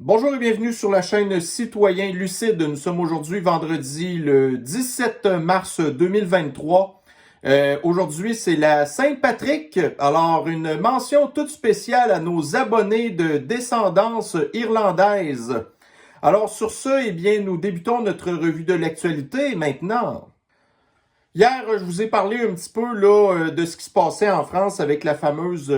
Bonjour et bienvenue sur la chaîne Citoyen Lucide. Nous sommes aujourd'hui vendredi le 17 mars 2023. Aujourd'hui, c'est la Saint-Patrick. Alors, une mention toute spéciale à nos abonnés de descendance irlandaise. Alors, sur ce, eh bien, nous débutons notre revue de l'actualité maintenant. Hier, je vous ai parlé un petit peu là, de ce qui se passait en France avec la fameuse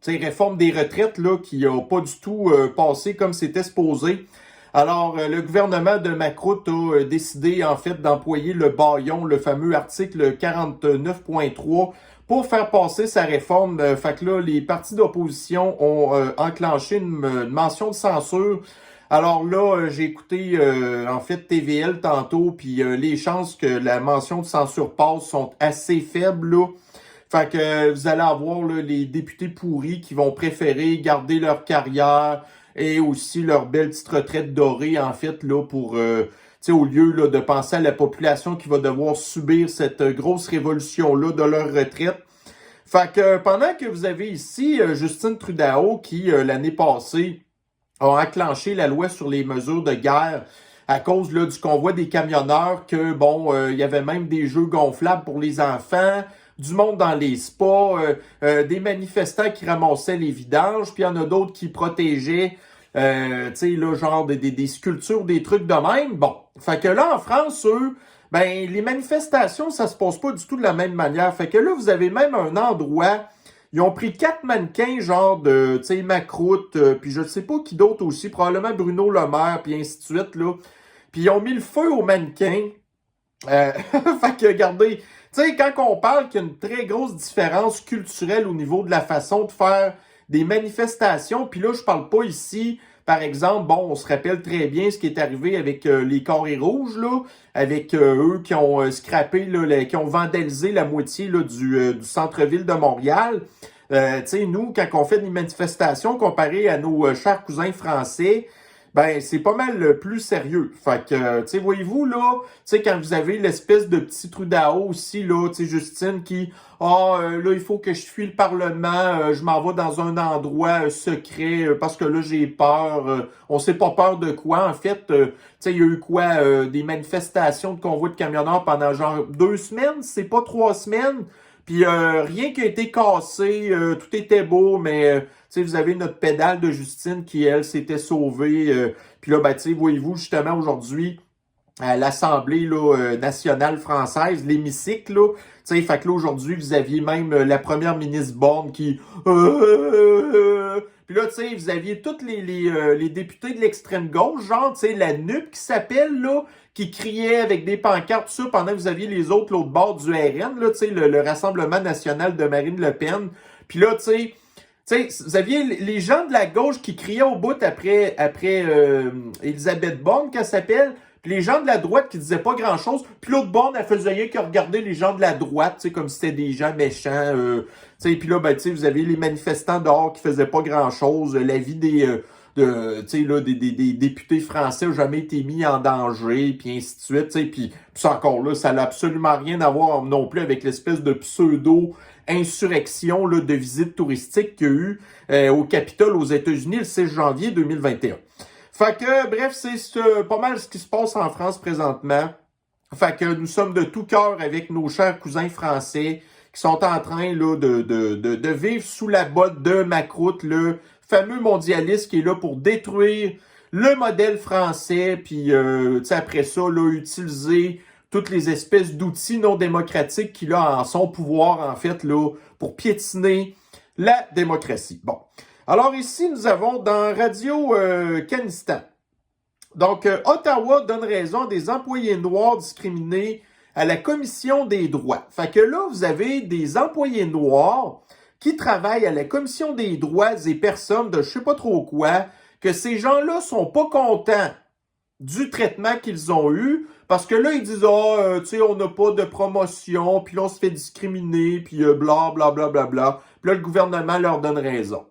réforme des retraites là, qui n'a pas du tout passé comme c'était supposé. Alors, le gouvernement de Macron a décidé en fait d'employer le bâillon, le fameux article 49.3, pour faire passer sa réforme. Fait que là, les partis d'opposition ont enclenché une mention de censure. Alors là, j'ai écouté en fait TVL tantôt, puis les chances que la mention de censure passe sont assez faibles là. Fait que vous allez avoir là, les députés pourris qui vont préférer garder leur carrière et aussi leur belle petite retraite dorée, en fait, là, pour au lieu là, de penser à la population qui va devoir subir cette grosse révolution-là de leur retraite. Fait que pendant que vous avez ici Justin Trudeau qui, l'année passée, a enclenché la loi sur les mesures de guerre à cause là, du convoi des camionneurs, que bon, il y avait même des jeux gonflables pour les enfants, du monde dans les spas, des manifestants qui ramassaient les vidanges, puis il y en a d'autres qui protégeaient, tu sais, là, genre des sculptures, des trucs de même. Bon, fait que là, en France, eux, ben, les manifestations, ça se passe pas du tout de la même manière. Fait que là, vous avez même un endroit, ils ont pris 4 mannequins, genre de, tu sais, Macroute, puis je ne sais pas qui d'autre aussi, probablement Bruno Le Maire, puis ainsi de suite, là. Puis ils ont mis le feu aux mannequins. Fait que, regardez, tu sais, quand on parle qu'il y a une très grosse différence culturelle au niveau de la façon de faire des manifestations, puis là, je parle pas ici, par exemple, bon, on se rappelle très bien ce qui est arrivé avec les Carrés Rouges, là, avec eux qui ont scrappé, là, qui ont vandalisé la moitié là, du centre-ville de Montréal. Tu sais, nous, quand on fait des manifestations comparé à nos chers cousins français, ben, c'est pas mal plus sérieux. Fait que, tu sais, voyez-vous, là, tu sais, quand vous avez l'espèce de petit Trudeau aussi, là, tu sais, Justine qui, là, il faut que je fuis le Parlement, je m'en vais dans un endroit secret parce que là, j'ai peur. On sait pas peur de quoi, en fait. Tu sais, il y a eu quoi? Des manifestations de convois de camionneurs pendant genre 2 semaines, c'est pas 3 semaines. Puis rien qui a été cassé, tout était beau, mais tu sais, vous avez notre pédale de Justine qui, elle, s'était sauvée. Puis là, ben, tu sais, voyez-vous, justement, aujourd'hui, à l'Assemblée là, nationale française, l'hémicycle, là, tu sais, fait que là, aujourd'hui, vous aviez même la première ministre Borne qui... Puis là, tu sais, vous aviez tous les députés de l'extrême gauche, genre, tu sais, la NUP qui s'appelle, là, qui criait avec des pancartes, tout ça, pendant que vous aviez les autres, l'autre bord du RN, là, tu sais, le Rassemblement national de Marine Le Pen. Puis là, tu sais, vous aviez les gens de la gauche qui criaient au bout après Elisabeth Borne, qu'elle s'appelle, puis les gens de la droite qui disaient pas grand-chose, puis l'autre Borne, elle faisait rien que regarder les gens de la droite, tu sais, comme si c'était des gens méchants, puis là, ben, tu sais, vous avez les manifestants dehors qui faisaient pas grand-chose, la vie des députés français n'a jamais été mis en danger, puis ainsi de suite, tu sais, puis ça encore là, ça n'a absolument rien à voir non plus avec l'espèce de pseudo-insurrection là, de visite touristique qu'il y a eu au Capitole aux États-Unis le 6 janvier 2021. Fait que, bref, c'est pas mal ce qui se passe en France présentement. Fait que nous sommes de tout cœur avec nos chers cousins français qui sont en train là, de vivre sous la botte de Macron, le fameux mondialiste qui est là pour détruire le modèle français, puis après ça, là, utiliser toutes les espèces d'outils non démocratiques qu'il a en son pouvoir, en fait, là, pour piétiner la démocratie. Bon. Alors ici, nous avons dans Radio Canistan. Donc, Ottawa donne raison à des employés noirs discriminés à la Commission des droits. Fait que là, vous avez des employés noirs qui travaillent à la Commission des droits des personnes de je sais pas trop quoi, que ces gens-là sont pas contents du traitement qu'ils ont eu, parce que là, ils disent, tu sais, on n'a pas de promotion, puis là, on se fait discriminer, puis bla, bla, bla, bla, bla. Puis là, le gouvernement leur donne raison.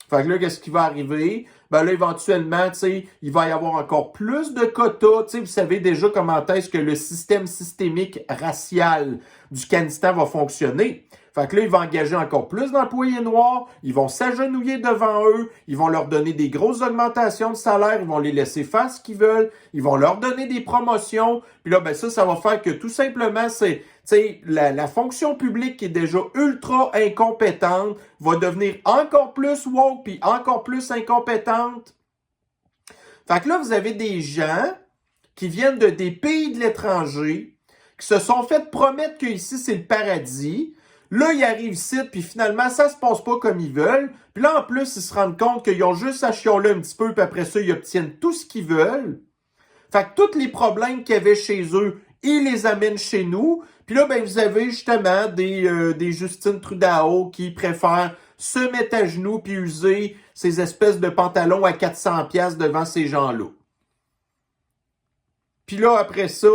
Fait que là, qu'est-ce qui va arriver? Ben là, éventuellement, tu sais, il va y avoir encore plus de quotas. Tu sais, vous savez déjà comment est-ce que le système systémique racial du Kanistan va fonctionner. Fait que là, il va engager encore plus d'employés noirs, ils vont s'agenouiller devant eux, ils vont leur donner des grosses augmentations de salaire, ils vont les laisser faire ce qu'ils veulent, ils vont leur donner des promotions, puis là, ben ça va faire que tout simplement, c'est, tu sais, la fonction publique qui est déjà ultra incompétente va devenir encore plus woke, puis encore plus incompétente. Fait que là, vous avez des gens qui viennent des pays de l'étranger, qui se sont fait promettre que ici c'est le paradis. Là, ils arrivent ici, puis finalement, ça se passe pas comme ils veulent. Puis là, en plus, ils se rendent compte qu'ils ont juste à chialer un petit peu, puis après ça, ils obtiennent tout ce qu'ils veulent. Fait que tous les problèmes qu'il y avait chez eux, ils les amènent chez nous. Puis là, ben, vous avez justement des Justin Trudeau qui préfèrent se mettre à genoux puis user ces espèces de pantalons à 400$ devant ces gens-là. Puis là, après ça,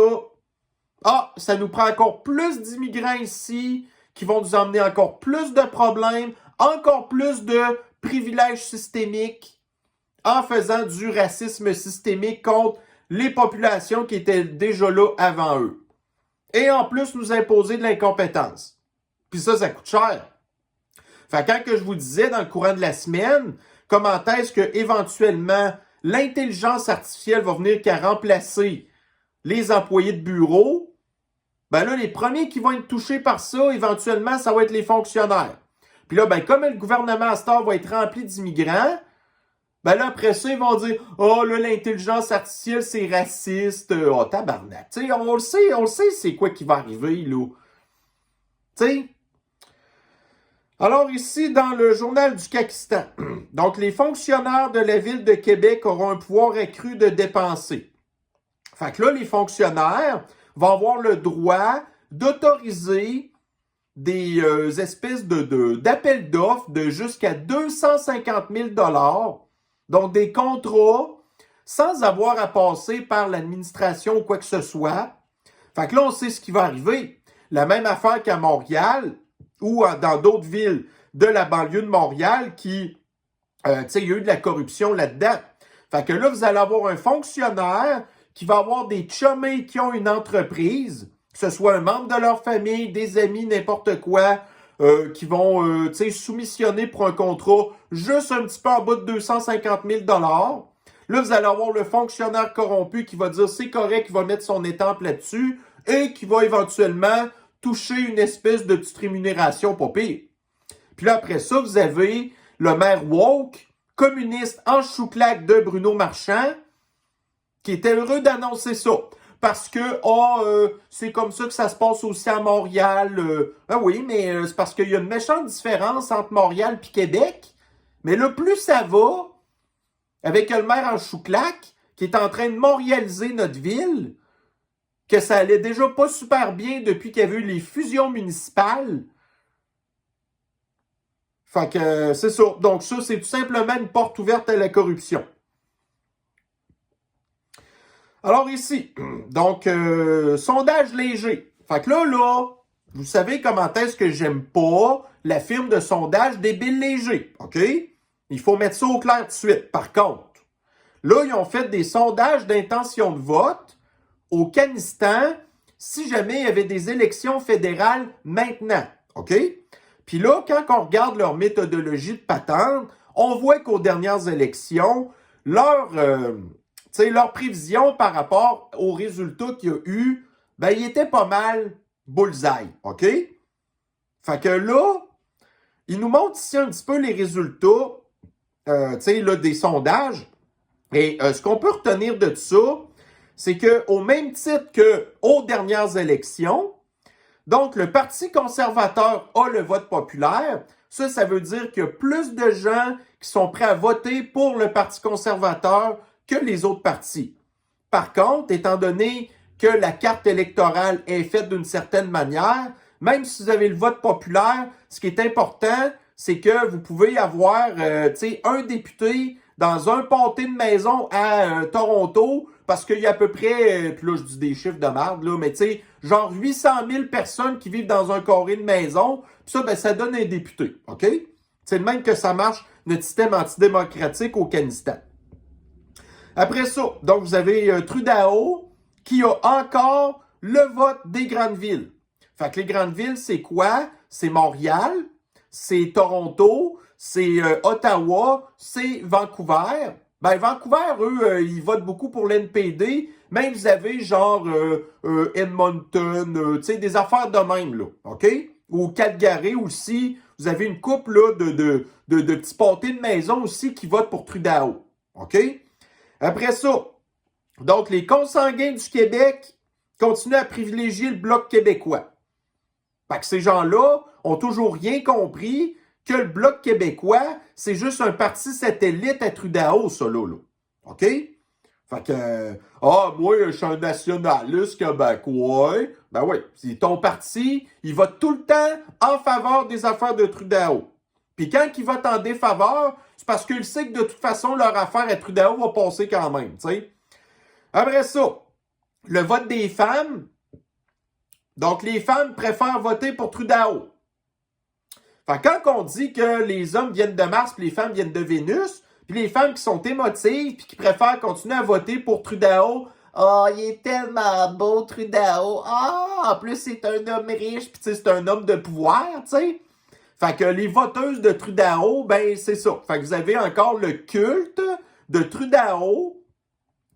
ça nous prend encore plus d'immigrants ici qui vont nous emmener encore plus de problèmes, encore plus de privilèges systémiques en faisant du racisme systémique contre les populations qui étaient déjà là avant eux. Et en plus, nous imposer de l'incompétence. Puis ça coûte cher. Fait que quand que je vous disais dans le courant de la semaine, comment est-ce que éventuellement l'intelligence artificielle va venir qu'à remplacer les employés de bureau, ben là, les premiers qui vont être touchés par ça, éventuellement, ça va être les fonctionnaires. Puis là, ben comme le gouvernement à cette heure va être rempli d'immigrants, ben là, après ça, ils vont dire « Oh, là, l'intelligence artificielle, c'est raciste. Oh, tabarnak. » Tu sais, on le sait, c'est quoi qui va arriver, là. Tu sais? Alors ici, dans le journal du Kakistan, donc les fonctionnaires de la ville de Québec auront un pouvoir accru de dépenser. Fait que là, les fonctionnaires vont avoir le droit d'autoriser des espèces d'appels d'offres de jusqu'à 250 000 $, donc des contrats sans avoir à passer par l'administration ou quoi que ce soit. Fait que là, on sait ce qui va arriver. La même affaire qu'à Montréal ou dans d'autres villes de la banlieue de Montréal qui, tu sais, il y a eu de la corruption là-dedans. Fait que là, vous allez avoir un fonctionnaire qui va avoir des chummés qui ont une entreprise, que ce soit un membre de leur famille, des amis, n'importe quoi, qui vont, tu sais, soumissionner pour un contrat juste un petit peu en bas de 250 000 $. Là, vous allez avoir le fonctionnaire corrompu qui va dire c'est correct, qui va mettre son étampe là-dessus et qui va éventuellement toucher une espèce de petite rémunération pas pire. Puis là, après ça, vous avez le maire woke, communiste en chouclaque de Bruno Marchand, qui était heureux d'annoncer ça. Parce que, c'est comme ça que ça se passe aussi à Montréal. Oui, mais c'est parce qu'il y a une méchante différence entre Montréal et Québec. Mais là, plus ça va, avec le maire en chouclaque, qui est en train de montréaliser notre ville, que ça allait déjà pas super bien depuis qu'il y avait eu les fusions municipales. Fait que c'est ça. Donc ça, c'est tout simplement une porte ouverte à la corruption. Alors ici, donc, sondage léger. Fait que là, vous savez comment est-ce que j'aime pas la firme de sondage des Bill Léger, OK? Il faut mettre ça au clair tout de suite. Par contre, là, ils ont fait des sondages d'intention de vote au Kanistan si jamais il y avait des élections fédérales maintenant, OK? Puis là, quand on regarde leur méthodologie de patente, on voit qu'aux dernières élections, leur prévision par rapport aux résultats qu'il y a eu, ben, il était pas mal bullseye, OK? Fait que là, ils nous montrent ici un petit peu les résultats, des sondages. Et ce qu'on peut retenir de ça, c'est qu'au même titre qu'aux dernières élections, donc le Parti conservateur a le vote populaire. Ça veut dire qu'il y a plus de gens qui sont prêts à voter pour le Parti conservateur que les autres partis. Par contre, étant donné que la carte électorale est faite d'une certaine manière, même si vous avez le vote populaire, ce qui est important, c'est que vous pouvez avoir un député dans un pâté de maison à Toronto, parce qu'il y a à peu près, puis là je dis des chiffres de merde, là, mais tu sais, genre 800 000 personnes qui vivent dans un carré de maison, puis ça, ben, ça donne un député, OK? C'est le même que ça marche, notre système antidémocratique au Kanistan. Après ça, donc vous avez Trudeau qui a encore le vote des grandes villes. Fait que les grandes villes, c'est quoi? C'est Montréal, c'est Toronto, c'est Ottawa, c'est Vancouver. Ben, Vancouver, eux, ils votent beaucoup pour l'NPD. Même vous avez genre Edmonton, tu sais, des affaires de même, là. OK? Ou Calgary aussi. Vous avez une couple là, de petits pâtés de maison aussi qui votent pour Trudeau. OK? Après ça, donc les consanguins du Québec continuent à privilégier le Bloc québécois. Fait que ces gens-là ont toujours rien compris que le Bloc québécois, c'est juste un parti satellite à Trudeau, ça, là. OK? Fait que, moi, je suis un nationaliste québécois. Ben oui, c'est ton parti, il vote tout le temps en faveur des affaires de Trudeau. Puis quand il vote en défaveur, c'est parce qu'il sait que de toute façon, leur affaire à Trudeau va passer quand même, tu sais. Après ça, le vote des femmes. Donc, les femmes préfèrent voter pour Trudeau. Fait que quand on dit que les hommes viennent de Mars puis les femmes viennent de Vénus, puis les femmes qui sont émotives puis qui préfèrent continuer à voter pour Trudeau, il est tellement beau, Trudeau. En plus, c'est un homme riche, puis c'est un homme de pouvoir, tu sais. Fait que les voteuses de Trudeau, ben, c'est ça. Fait que vous avez encore le culte de Trudeau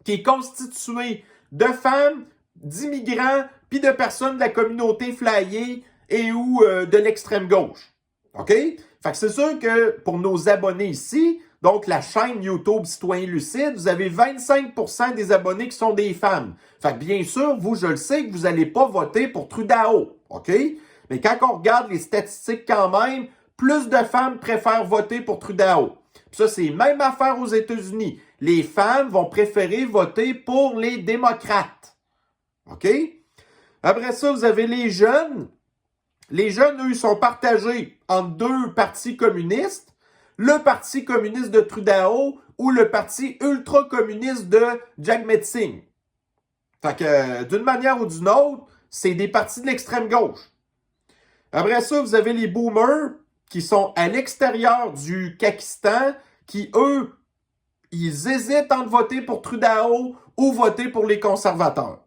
qui est constitué de femmes, d'immigrants, puis de personnes de la communauté flyée et ou de l'extrême gauche. OK? Fait que c'est sûr que pour nos abonnés ici, donc la chaîne YouTube Citoyen Lucide, vous avez 25% des abonnés qui sont des femmes. Fait que bien sûr, vous, je le sais que vous n'allez pas voter pour Trudeau. OK? Mais quand on regarde les statistiques quand même, plus de femmes préfèrent voter pour Trudeau. Puis ça, c'est même affaire aux États-Unis. Les femmes vont préférer voter pour les démocrates. OK? Après ça, vous avez les jeunes. Les jeunes, eux, sont partagés entre deux partis communistes. Le Parti communiste de Trudeau ou le Parti ultra-communiste de Jagmeet Singh. Fait que, d'une manière ou d'une autre, c'est des partis de l'extrême gauche. Après ça, vous avez les boomers qui sont à l'extérieur du Kakistan, qui, eux, ils hésitent entre voter pour Trudeau ou voter pour les conservateurs.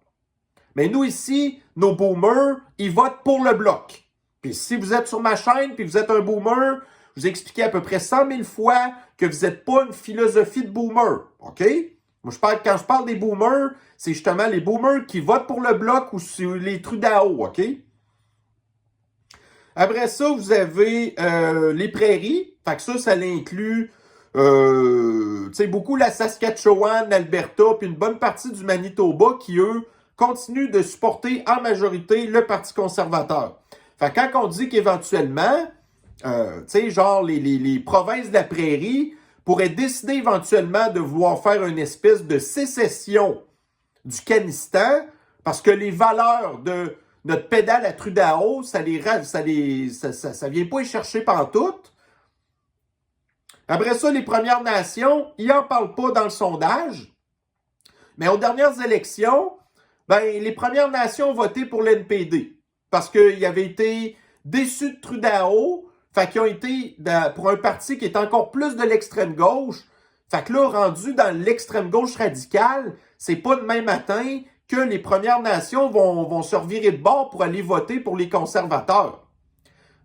Mais nous, ici, nos boomers, ils votent pour le Bloc. Puis si vous êtes sur ma chaîne, puis vous êtes un boomer, je vous ai expliqué à peu près 100 000 fois que vous n'êtes pas une philosophie de boomer. OK? Moi, quand je parle des boomers, c'est justement les boomers qui votent pour le Bloc ou sur les Trudeau. OK? Après ça, vous avez les prairies. Fait que ça l'inclut beaucoup la Saskatchewan, l'Alberta, puis une bonne partie du Manitoba qui, eux, continuent de supporter en majorité le Parti conservateur. Fait que quand on dit qu'éventuellement, genre les provinces de la prairie pourraient décider éventuellement de vouloir faire une espèce de sécession du Kanistan parce que les valeurs de notre pédale à Trudeau, ça vient pas y chercher pantoute. Après ça, les Premières Nations, ils n'en parlent pas dans le sondage. Mais aux dernières élections, ben, les Premières Nations ont voté pour l'NPD. Parce qu'ils avaient été déçus de Trudeau. Fait qu'ils ont été pour un parti qui est encore plus de l'extrême gauche. Fait que là, rendu dans l'extrême gauche radicale, c'est pas demain matin que les Premières Nations vont se revirer de bord pour aller voter pour les conservateurs.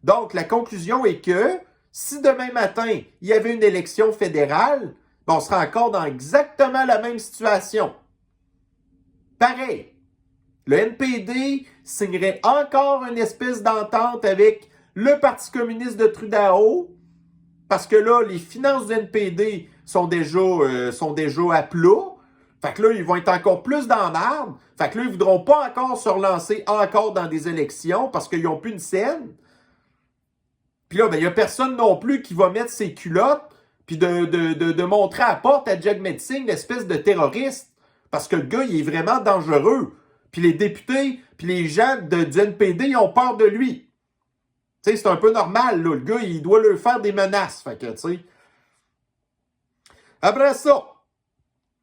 Donc, la conclusion est que si demain matin, il y avait une élection fédérale, on serait encore dans exactement la même situation. Pareil. Le NPD signerait encore une espèce d'entente avec le Parti communiste de Trudeau, parce que là, les finances du NPD sont déjà à plat. Fait que là, ils vont être encore plus dans l'arbre. Fait que là, ils ne voudront pas encore se relancer encore dans des élections parce qu'ils n'ont plus une scène. Puis là, ben, il n'y a personne non plus qui va mettre ses culottes puis de montrer à la porte à Jagmeet Singh l'espèce de terroriste. Parce que le gars, il est vraiment dangereux. Puis les députés, puis les gens du NPD, ils ont peur de lui. Tu sais, c'est un peu normal, là. Le gars, il doit leur faire des menaces. Fait que, tu sais. Après ça,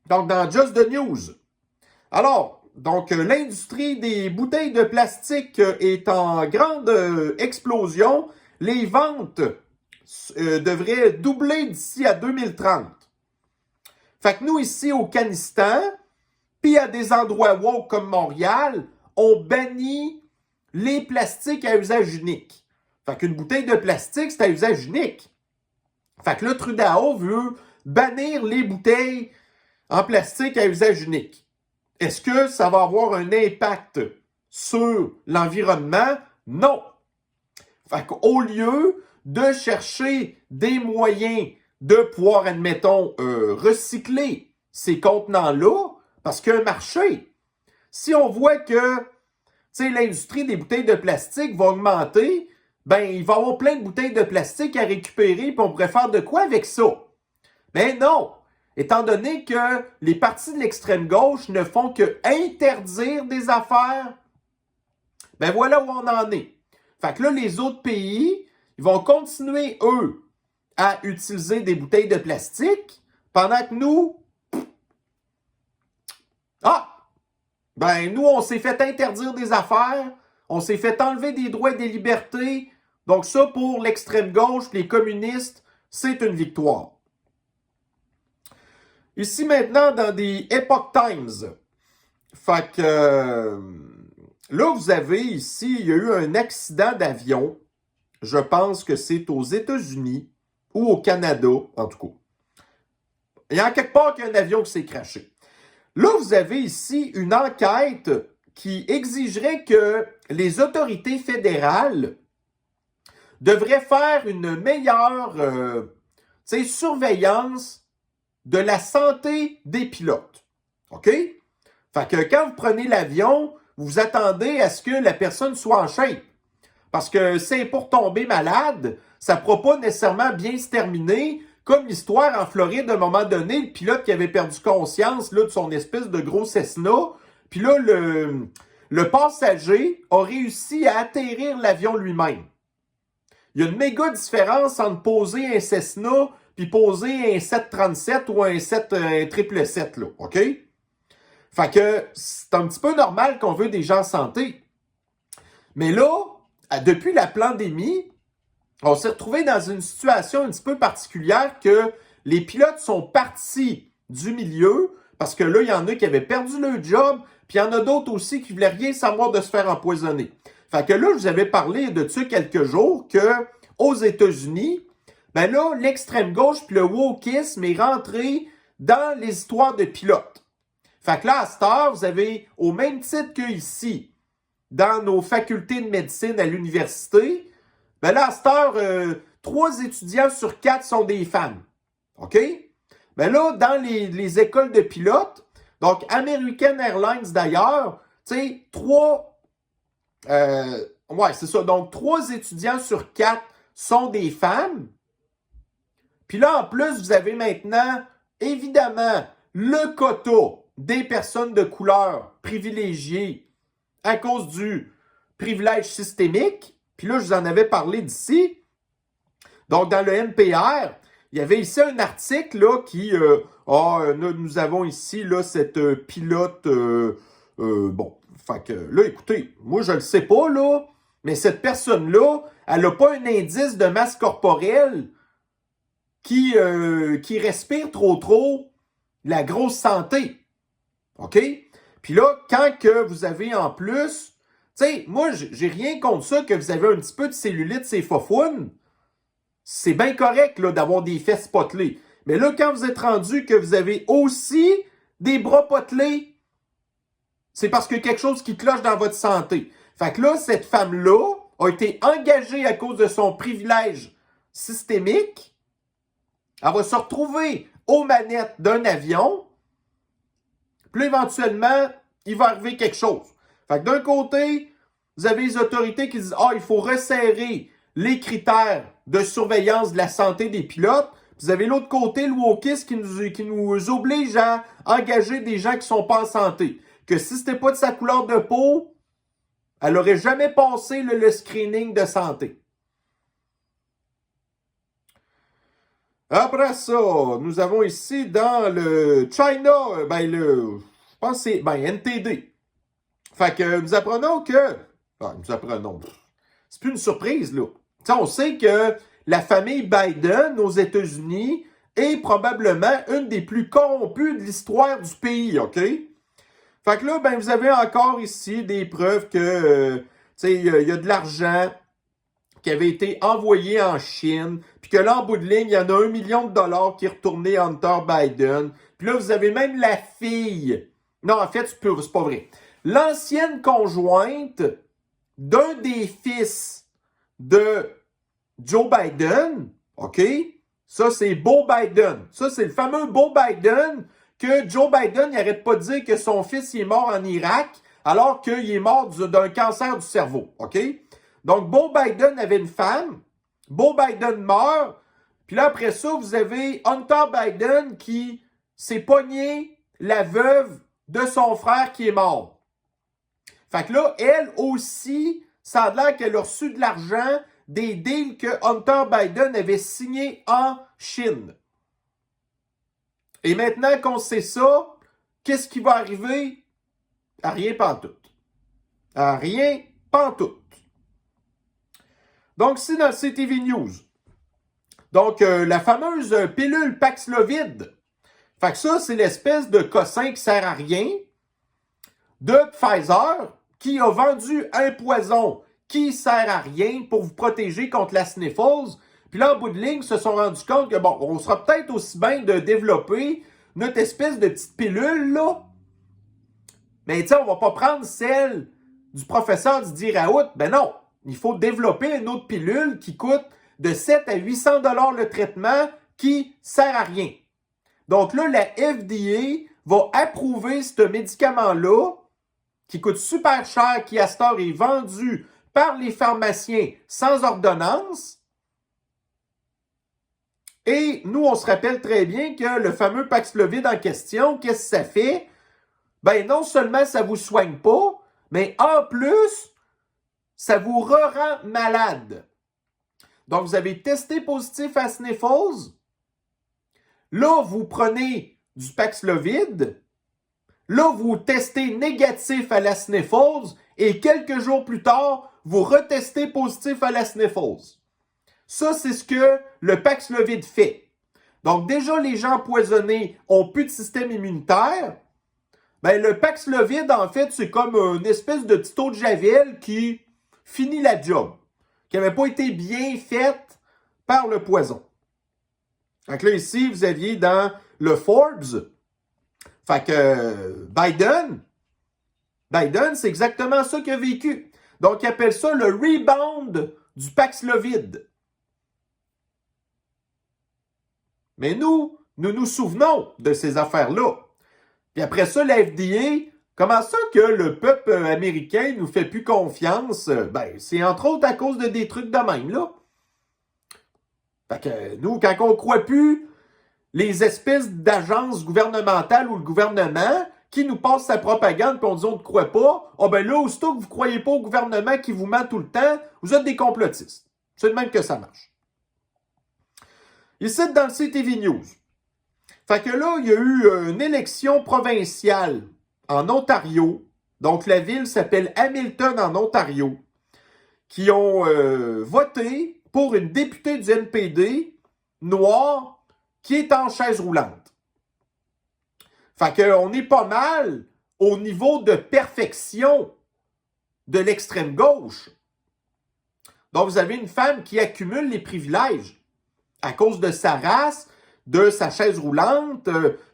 donc dans Just the News. Alors, donc l'industrie des bouteilles de plastique est en grande explosion. Les ventes devraient doubler d'ici à 2030. Fait que nous, ici au Kanistan, puis à des endroits woke comme Montréal, on bannit les plastiques à usage unique. Fait qu'une bouteille de plastique, c'est à usage unique. Fait que là, Trudeau veut bannir les bouteilles en plastique à usage unique. Est-ce que ça va avoir un impact sur l'environnement? Non. Fait qu'au lieu de chercher des moyens de pouvoir, admettons, recycler ces contenants-là, parce qu'il y a un marché. Si on voit que l'industrie des bouteilles de plastique va augmenter, ben il va y avoir plein de bouteilles de plastique à récupérer, puis on pourrait faire de quoi avec ça? Mais non! Étant donné que les partis de l'extrême gauche ne font que interdire des affaires, ben voilà où on en est. Fait que là, les autres pays, ils vont continuer, eux, à utiliser des bouteilles de plastique, pendant que nous, nous, on s'est fait interdire des affaires, on s'est fait enlever des droits et des libertés. Donc ça, pour l'extrême gauche, les communistes, c'est une victoire. Ici, maintenant, dans des Epoch Times. Fait que là, vous avez ici, il y a eu un accident d'avion. Je pense que c'est aux États-Unis ou au Canada, en tout cas. Il y a quelque part qu'il y a un avion qui s'est crashé. Là, vous avez ici une enquête qui exigerait que les autorités fédérales devraient faire une meilleure surveillance de la santé des pilotes. OK? Fait que quand vous prenez l'avion, vous vous attendez à ce que la personne soit en shape. Parce que c'est pour tomber malade, ça ne pourra pas nécessairement bien se terminer, comme l'histoire en Floride, à un moment donné, le pilote qui avait perdu conscience là, de son espèce de gros Cessna, puis là, le passager a réussi à atterrir l'avion lui-même. Il y a une méga différence entre poser un Cessna puis poser un 737 ou un 777, là, OK? Fait que c'est un petit peu normal qu'on veut des gens en santé. Mais là, depuis la pandémie, on s'est retrouvé dans une situation un petit peu particulière que les pilotes sont partis du milieu parce que là, il y en a qui avaient perdu leur job, puis il y en a d'autres aussi qui voulaient rien savoir de se faire empoisonner. Fait que là, je vous avais parlé de ça quelques jours que aux États-Unis, ben là, l'extrême gauche puis le wokisme est rentré dans les histoires de pilotes. Fait que là, à cette heure, vous avez, au même titre qu'ici, dans nos facultés de médecine à l'université, ben là, à cette heure, 3 étudiants sur 4 sont des femmes. OK? Ben là, dans les écoles de pilotes, donc American Airlines d'ailleurs, tu sais, 3 étudiants sur 4 sont des femmes. Puis là, en plus, vous avez maintenant, évidemment, le quota des personnes de couleur privilégiées à cause du privilège systémique. Puis là, je vous en avais parlé d'ici. Donc, dans le NPR, il y avait ici un article là, qui... nous avons ici là, cette pilote... fait que là, écoutez, moi, je le sais pas, là, mais cette personne-là, elle n'a pas un indice de masse corporelle qui respire trop la grosse santé. OK? Puis là, quand que vous avez en plus... Tu sais, moi, j'ai rien contre ça que vous avez un petit peu de cellulite, c'est fofounes. C'est bien correct là, d'avoir des fesses potelées. Mais là, quand vous êtes rendu que vous avez aussi des bras potelés, c'est parce qu'il y a quelque chose qui cloche dans votre santé. Fait que là, cette femme-là a été engagée à cause de son privilège systémique. Elle va se retrouver aux manettes d'un avion. Puis éventuellement, il va arriver quelque chose. Fait que d'un côté, vous avez les autorités qui disent « Ah, il faut resserrer les critères de surveillance de la santé des pilotes. » Vous avez l'autre côté, le wokisme, qui nous oblige à engager des gens qui ne sont pas en santé. Que si ce n'était pas de sa couleur de peau, elle n'aurait jamais passé le screening de santé. Après ça, nous avons ici dans le China, je pense que c'est NTD. Fait que nous apprenons que... c'est plus une surprise, là. T'sais, on sait que la famille Biden aux États-Unis est probablement une des plus corrompues de l'histoire du pays, OK? Fait que là, vous avez encore ici des preuves que sais, il y a de l'argent qui avait été envoyé en Chine, puis que là, en bout de ligne, il y en a $1 million qui est retourné à Hunter Biden. Puis là, vous avez même la fille. Non, en fait, c'est pas vrai. L'ancienne conjointe d'un des fils de Joe Biden, OK? Ça, c'est Beau Biden. Ça, c'est le fameux Beau Biden que Joe Biden n'arrête pas de dire que son fils il est mort en Irak alors qu'il est mort d'un cancer du cerveau, OK? Donc, Beau Biden avait une femme, Beau Biden meurt, puis là, après ça, vous avez Hunter Biden qui s'est pogné la veuve de son frère qui est mort. Fait que là, elle aussi, ça a l'air qu'elle a reçu de l'argent des deals que Hunter Biden avait signés en Chine. Et maintenant qu'on sait ça, qu'est-ce qui va arriver? À rien pantoute. À rien pantoute. Donc, c'est dans le CTV News. Donc, la fameuse pilule Paxlovid. Fait que ça, c'est l'espèce de cossin qui sert à rien de Pfizer qui a vendu un poison qui sert à rien pour vous protéger contre la sniffles. Puis là, en bout de ligne, ils se sont rendus compte que, bon, on sera peut-être aussi bien de développer notre espèce de petite pilule, là. Mais, tu sais, on va pas prendre celle du professeur Didier Raoult. Ben non, il faut développer une autre pilule qui coûte de 7 à 800 $ le traitement qui sert à rien. Donc là, la FDA va approuver ce médicament-là qui coûte super cher, qui à cette heure est vendu par les pharmaciens sans ordonnance. Et nous, on se rappelle très bien que le fameux Paxlovid en question, qu'est-ce que ça fait? Ben non seulement ça ne vous soigne pas, mais en plus, ça vous rend malade. Donc, vous avez testé positif à sniffles. Là, vous prenez du Paxlovid. Là, vous testez négatif à la sniffles. Et quelques jours plus tard, vous retestez positif à la sniffles. Ça, c'est ce que le Paxlovid fait. Donc, déjà, les gens empoisonnés n'ont plus de système immunitaire. Ben, le Paxlovid, en fait, c'est comme une espèce de petit eau de javel qui finit la job, qui n'avait pas été bien faite par le poison. Donc là, ici, vous aviez dans le Forbes, fait que Biden, c'est exactement ça qu'il a vécu. Donc, il appelle ça le rebound du Paxlovid. Mais nous souvenons de ces affaires-là. Puis après ça, la FDA, comment ça que le peuple américain nous fait plus confiance? Ben, c'est entre autres à cause de des trucs de même, là. Fait que nous, quand on ne croit plus les espèces d'agences gouvernementales ou le gouvernement qui nous passent sa propagande puis on dit on ne croit pas, oh ben là, aussitôt que vous ne croyez pas au gouvernement qui vous ment tout le temps, vous êtes des complotistes. C'est de même que ça marche. Ici, dans le CTV News. Fait que là, il y a eu une élection provinciale en Ontario. Donc, la ville s'appelle Hamilton en Ontario. Qui ont voté pour une députée du NPD noire qui est en chaise roulante. Fait qu'on est pas mal au niveau de perfection de l'extrême gauche. Donc, vous avez une femme qui accumule les privilèges à cause de sa race, de sa chaise roulante.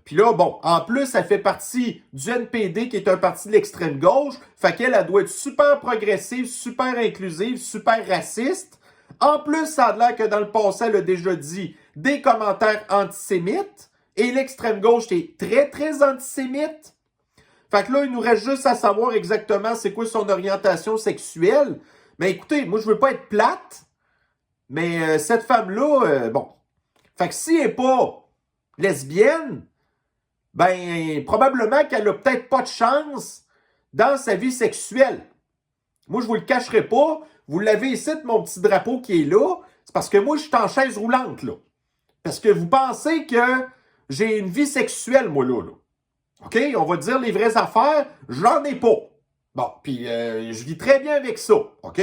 Puis là, bon, en plus, elle fait partie du NPD, qui est un parti de l'extrême gauche. Fait qu'elle, elle doit être super progressive, super inclusive, super raciste. En plus, ça a l'air que dans le passé, elle a déjà dit des commentaires antisémites. Et l'extrême gauche est très, très antisémite. Fait que là, il nous reste juste à savoir exactement c'est quoi son orientation sexuelle. Mais écoutez, moi, je veux pas être plate. Mais cette femme-là, bon. Fait que si elle n'est pas lesbienne, ben, probablement qu'elle n'a peut-être pas de chance dans sa vie sexuelle. Moi, je vous le cacherai pas. Vous l'avez ici, mon petit drapeau qui est là. C'est parce que moi, je suis en chaise roulante, là. Parce que vous pensez que j'ai une vie sexuelle, moi, là. OK? On va dire les vraies affaires. J'en ai pas. Bon, puis je vis très bien avec ça. OK?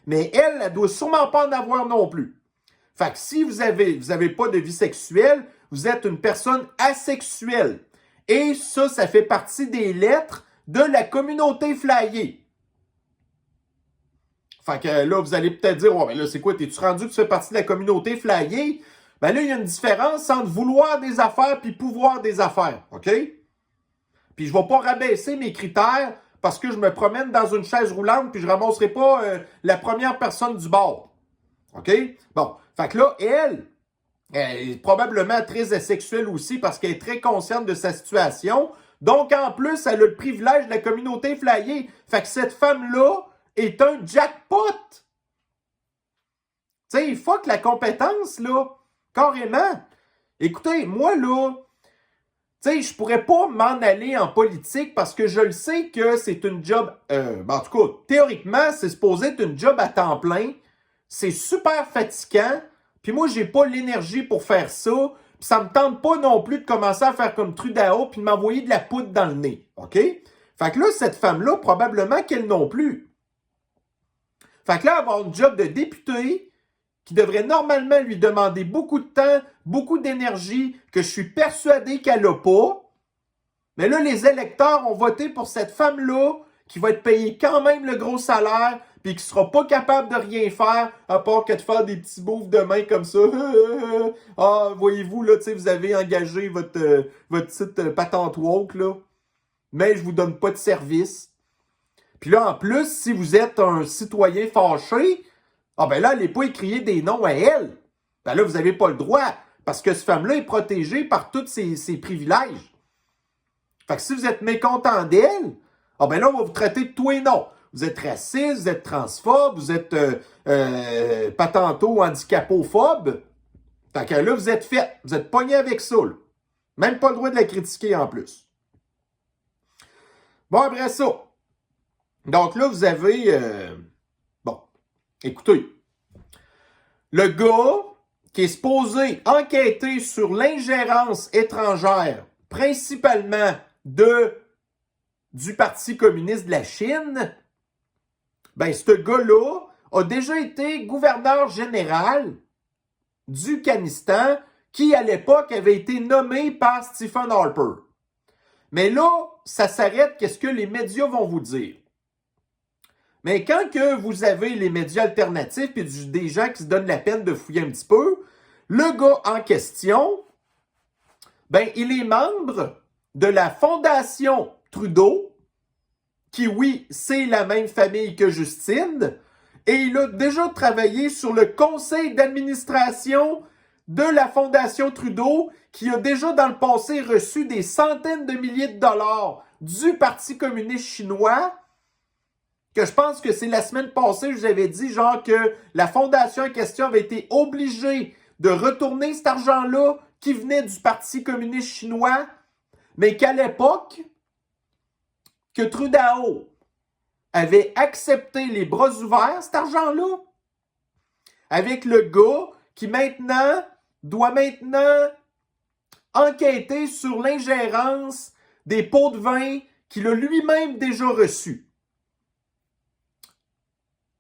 Mais elle doit sûrement pas en avoir non plus. Fait que si vous avez pas de vie sexuelle, vous êtes une personne asexuelle. Et ça fait partie des lettres de la communauté flyée. Fait que là, vous allez peut-être dire, ouais, mais là, c'est quoi, t'es-tu rendu que tu fais partie de la communauté flyée? Ben là, il y a une différence entre vouloir des affaires puis pouvoir des affaires, OK? Puis je vais pas rabaisser mes critères parce que je me promène dans une chaise roulante puis je ramasserai pas la première personne du bord. OK? Bon, fait que là, elle est probablement très asexuelle aussi parce qu'elle est très consciente de sa situation. Donc, en plus, elle a le privilège de la communauté flyée. Fait que cette femme-là est un jackpot. Tu sais, fuck la compétence, là. Carrément. Écoutez, moi, là, tu sais, je pourrais pas m'en aller en politique parce que je le sais que c'est une job... en tout cas, théoriquement, c'est supposé être une job à temps plein. C'est super fatigant. Puis moi, j'ai pas l'énergie pour faire ça. Puis ça me tente pas non plus de commencer à faire comme Trudeau puis de m'envoyer de la poudre dans le nez. OK? Fait que là, cette femme-là, probablement qu'elle non plus. Fait que là, elle va avoir une job de députée qui devrait normalement lui demander beaucoup de temps, beaucoup d'énergie, que je suis persuadé qu'elle n'a pas. Mais là, les électeurs ont voté pour cette femme-là qui va être payée quand même le gros salaire puis qui sera pas capable de rien faire à part que de faire des petits bouffes de main comme ça. Ah, voyez-vous, là, tu sais, vous avez engagé votre petite patente woke, là. Mais je vous donne pas de service. Puis là, en plus, si vous êtes un citoyen fâché, ah ben là, allez pas écrire des noms à elle. Ben là, vous n'avez pas le droit. Parce que cette femme-là est protégée par tous ses privilèges. Fait que si vous êtes mécontent d'elle, ah ben là, on va vous traiter de tout et non. Vous êtes raciste, vous êtes transphobe, vous êtes patento handicapophobe. Fait que là, vous êtes fait. Vous êtes pogné avec ça, là. Même pas le droit de la critiquer en plus. Bon, après ça. Donc là, vous avez... bon, écoutez. Le gars qui est supposé enquêter sur l'ingérence étrangère, principalement du Parti communiste de la Chine, ben, ce gars-là a déjà été gouverneur général du Afghanistan qui, à l'époque, avait été nommé par Stephen Harper. Mais là, ça s'arrête, qu'est-ce que les médias vont vous dire? Mais quand que vous avez les médias alternatifs et des gens qui se donnent la peine de fouiller un petit peu, le gars en question, ben, il est membre de la Fondation Trudeau, qui, oui, c'est la même famille que Justine, et il a déjà travaillé sur le conseil d'administration de la Fondation Trudeau, qui a déjà dans le passé reçu des centaines de milliers de dollars du Parti communiste chinois, que je pense que c'est la semaine passée, je vous avais dit, genre que la fondation en question avait été obligée de retourner cet argent-là qui venait du Parti communiste chinois, mais qu'à l'époque, que Trudeau avait accepté les bras ouverts, cet argent-là, avec le gars qui doit enquêter sur l'ingérence des pots de vin qu'il a lui-même déjà reçus.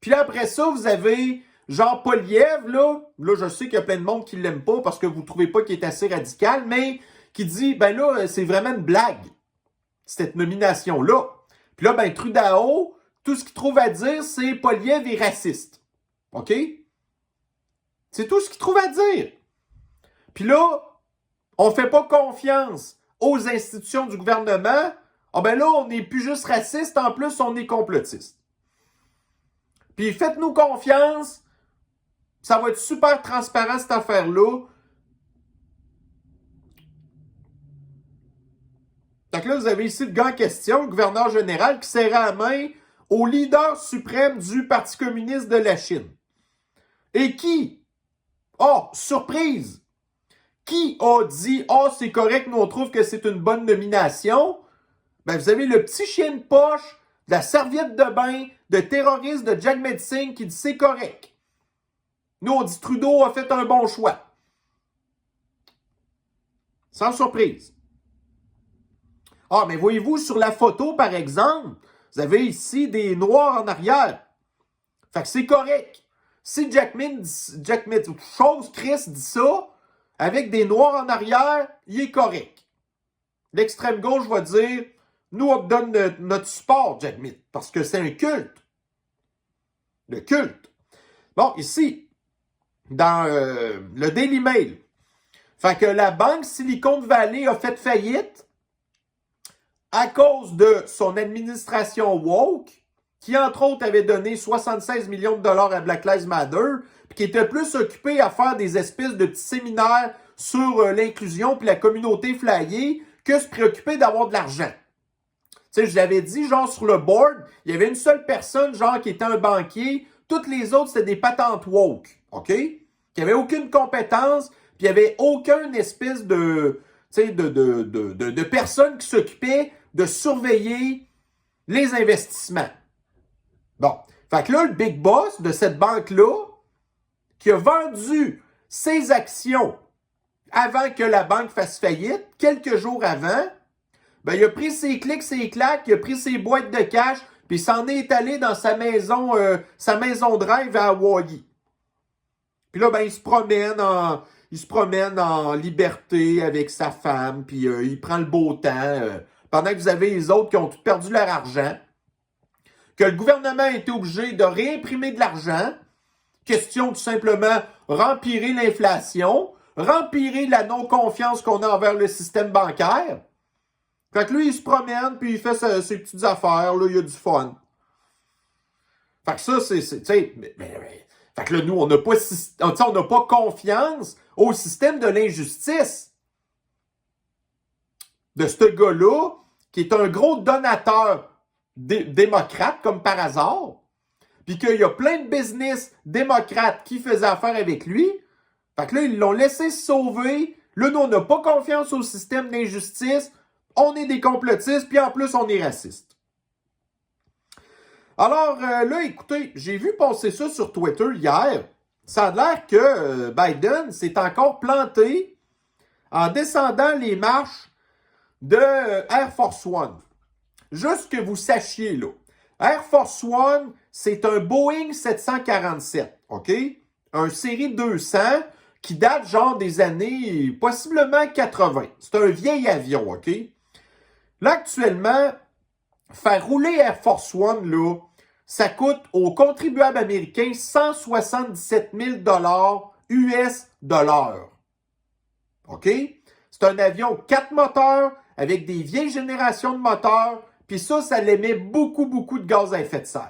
Puis là, après ça, vous avez Jean Poilievre, là, je sais qu'il y a plein de monde qui ne l'aime pas parce que vous ne trouvez pas qu'il est assez radical, mais qui dit, ben là, c'est vraiment une blague, cette nomination-là. Puis là, ben Trudeau, tout ce qu'il trouve à dire, c'est Poilievre est raciste. OK? C'est tout ce qu'il trouve à dire. Puis là, on ne fait pas confiance aux institutions du gouvernement. Ah ben là, on n'est plus juste raciste, en plus, on est complotiste. Puis faites-nous confiance, ça va être super transparent cette affaire-là. Donc là, vous avez ici le gars en question, le gouverneur général, qui serrait la main au leader suprême du Parti communiste de la Chine. Et qui, surprise, qui a dit, c'est correct, nous on trouve que c'est une bonne nomination, ben vous avez le petit chien de poche, de la serviette de bain, de terroriste de Jagmeet Singh qui dit c'est correct. Nous, on dit Trudeau a fait un bon choix. Sans surprise. Mais voyez-vous, sur la photo, par exemple, vous avez ici des noirs en arrière. Fait que c'est correct. Si Jagmeet, Chris dit ça, avec des noirs en arrière, il est correct. L'extrême gauche va dire, nous, on donne notre support, Jagmeet, parce que c'est un culte. Le culte. Bon, ici, dans le Daily Mail, fait que la banque Silicon Valley a fait faillite à cause de son administration woke, qui entre autres avait donné 76 millions de dollars à Black Lives Matter, puis qui était plus occupé à faire des espèces de petits séminaires sur l'inclusion puis la communauté flyée que se préoccuper d'avoir de l'argent. Tu sais, je l'avais dit, genre sur le board, il y avait une seule personne, genre qui était un banquier, toutes les autres c'était des patentes woke, OK? Qui n'avaient aucune compétence, puis il n'y avait aucune espèce de, tu sais, de personne qui s'occupait de surveiller les investissements. Bon. Fait que là, le big boss de cette banque-là, qui a vendu ses actions avant que la banque fasse faillite, quelques jours avant, ben, il a pris ses clics, ses claques, il a pris ses boîtes de cash, puis il s'en est allé dans sa maison de rêve à Hawaii. Puis là, ben, il se promène en liberté avec sa femme, puis il prend le beau temps, pendant que vous avez les autres qui ont tout perdu leur argent, que le gouvernement a été obligé de réimprimer de l'argent, question tout simplement rempirer l'inflation, rempirer la non-confiance qu'on a envers le système bancaire. Fait que lui, il se promène, puis il fait ses petites affaires, là, il a du fun. Fait que ça, tu sais, fait que là, nous, on n'a pas confiance au système de l'injustice de ce gars-là, qui est un gros donateur démocrate, comme par hasard, puis qu'il y a plein de business démocrates qui faisaient affaire avec lui. Fait que là, ils l'ont laissé se sauver. Là, nous, on n'a pas confiance au système d'injustice. On est des complotistes, puis en plus, on est racistes. Alors, là, écoutez, j'ai vu passer ça sur Twitter hier. Ça a l'air que Biden s'est encore planté en descendant les marches de Air Force One. Juste que vous sachiez, là, Air Force One, c'est un Boeing 747, OK? Un série 200 qui date genre des années possiblement 80. C'est un vieil avion, OK? Là, actuellement, faire rouler Air Force One, là, ça coûte aux contribuables américains 177 000 US de l'heure. OK? C'est un avion 4 moteurs avec des vieilles générations de moteurs, puis ça l'émet beaucoup, beaucoup de gaz à effet de serre.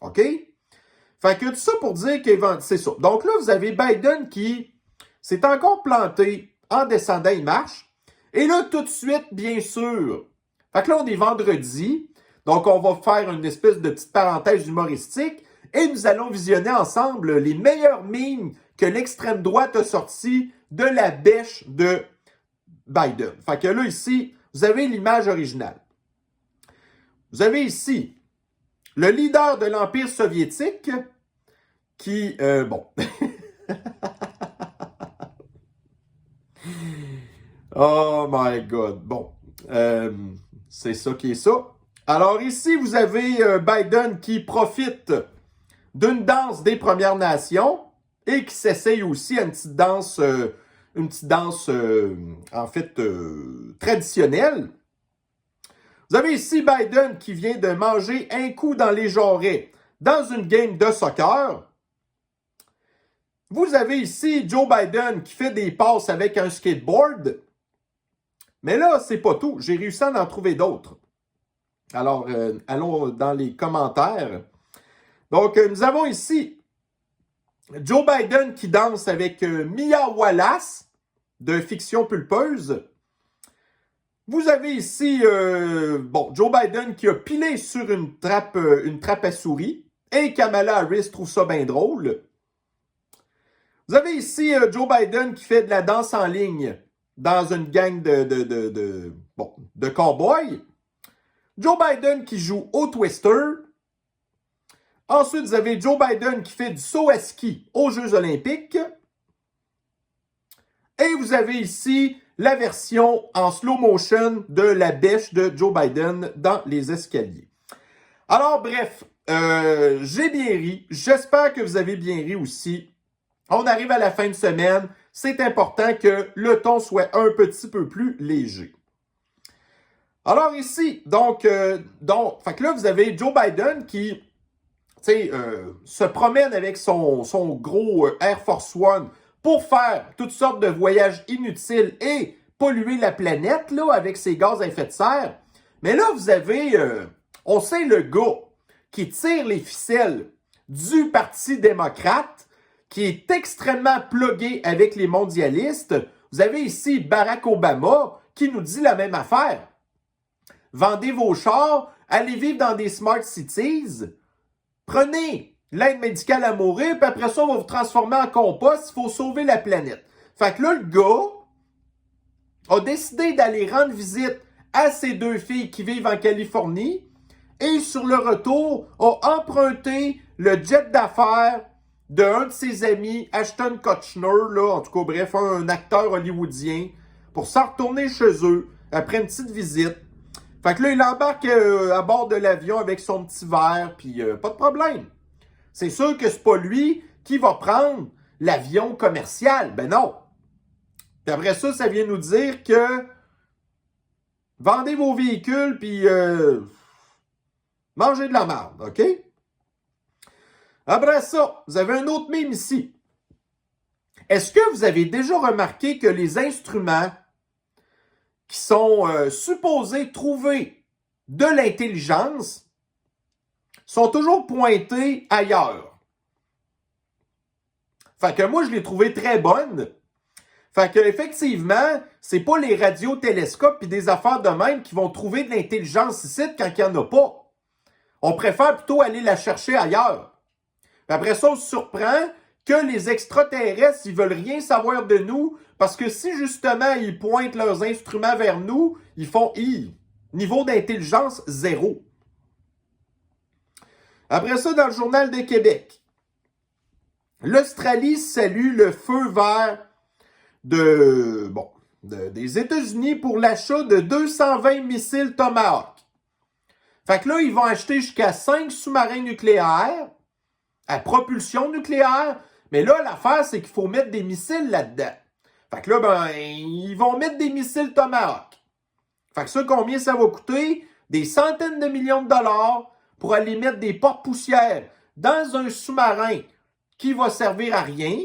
OK? Fait que tout ça pour dire que c'est ça. Donc là, vous avez Biden qui s'est encore planté en descendant les marches. Et là, tout de suite, bien sûr, fait que là, on est vendredi, donc on va faire une espèce de petite parenthèse humoristique et nous allons visionner ensemble les meilleurs memes que l'extrême droite a sortis de la bêche de Biden. Fait que là, ici, vous avez l'image originale. Vous avez ici le leader de l'Empire soviétique qui, bon. Oh my God. Bon. C'est ça qui est ça. Alors ici, vous avez Biden qui profite d'une danse des Premières Nations et qui s'essaye aussi à une petite danse en fait traditionnelle. Vous avez ici Biden qui vient de manger un coup dans les jarrets dans une game de soccer. Vous avez ici Joe Biden qui fait des passes avec un skateboard. Mais là, c'est pas tout. J'ai réussi à en trouver d'autres. Alors, allons dans les commentaires. Donc, nous avons ici Joe Biden qui danse avec Mia Wallace de Fiction Pulpeuse. Vous avez ici, Joe Biden qui a pilé sur une trappe à souris. Et Kamala Harris trouve ça bien drôle. Vous avez ici Joe Biden qui fait de la danse en ligne dans une gang de cow-boys. Joe Biden qui joue au Twister. Ensuite, vous avez Joe Biden qui fait du saut à ski aux Jeux olympiques. Et vous avez ici la version en slow motion de la bêche de Joe Biden dans les escaliers. Alors, bref, j'ai bien ri. J'espère que vous avez bien ri aussi. On arrive à la fin de semaine. C'est important que le ton soit un petit peu plus léger. Alors ici, donc, fait que là, vous avez Joe Biden qui, se promène avec son gros Air Force One pour faire toutes sortes de voyages inutiles et polluer la planète là, avec ses gaz à effet de serre. Mais là, vous avez, on sait le gars qui tire les ficelles du Parti démocrate, qui est extrêmement plugué avec les mondialistes. Vous avez ici Barack Obama qui nous dit la même affaire. Vendez vos chars, allez vivre dans des smart cities, prenez l'aide médicale à mourir, puis après ça, on va vous transformer en compost, il faut sauver la planète. Fait que là, le gars a décidé d'aller rendre visite à ses deux filles qui vivent en Californie et sur le retour a emprunté le jet d'affaires d'un de ses amis, Ashton Kutcher, là, en tout cas, bref, un acteur hollywoodien, pour s'en retourner chez eux après une petite visite. Fait que là, il embarque à bord de l'avion avec son petit verre, puis pas de problème. C'est sûr que c'est pas lui qui va prendre l'avion commercial. Ben non. Puis après ça, ça vient nous dire que vendez vos véhicules, puis mangez de la merde, OK? Après ça, vous avez un autre mème ici. Est-ce que vous avez déjà remarqué que les instruments qui sont supposés trouver de l'intelligence sont toujours pointés ailleurs? Fait que moi, je l'ai trouvé très bonne. Fait que effectivement, c'est pas les radiotélescopes et des affaires de même qui vont trouver de l'intelligence ici quand il n'y en a pas. On préfère plutôt aller la chercher ailleurs. Après ça, on se surprend que les extraterrestres, ils veulent rien savoir de nous parce que si justement ils pointent leurs instruments vers nous, ils font niveau d'intelligence zéro. Après ça, dans le Journal de Québec, l'Australie salue le feu vert des États-Unis pour l'achat de 220 missiles Tomahawk. Fait que là, ils vont acheter jusqu'à 5 sous-marins nucléaires à propulsion nucléaire. Mais là, l'affaire, c'est qu'il faut mettre des missiles là-dedans. Fait que là, ils vont mettre des missiles Tomahawk. Fait que ça, combien ça va coûter? Des centaines de millions de dollars pour aller mettre des porte-poussières dans un sous-marin qui va servir à rien.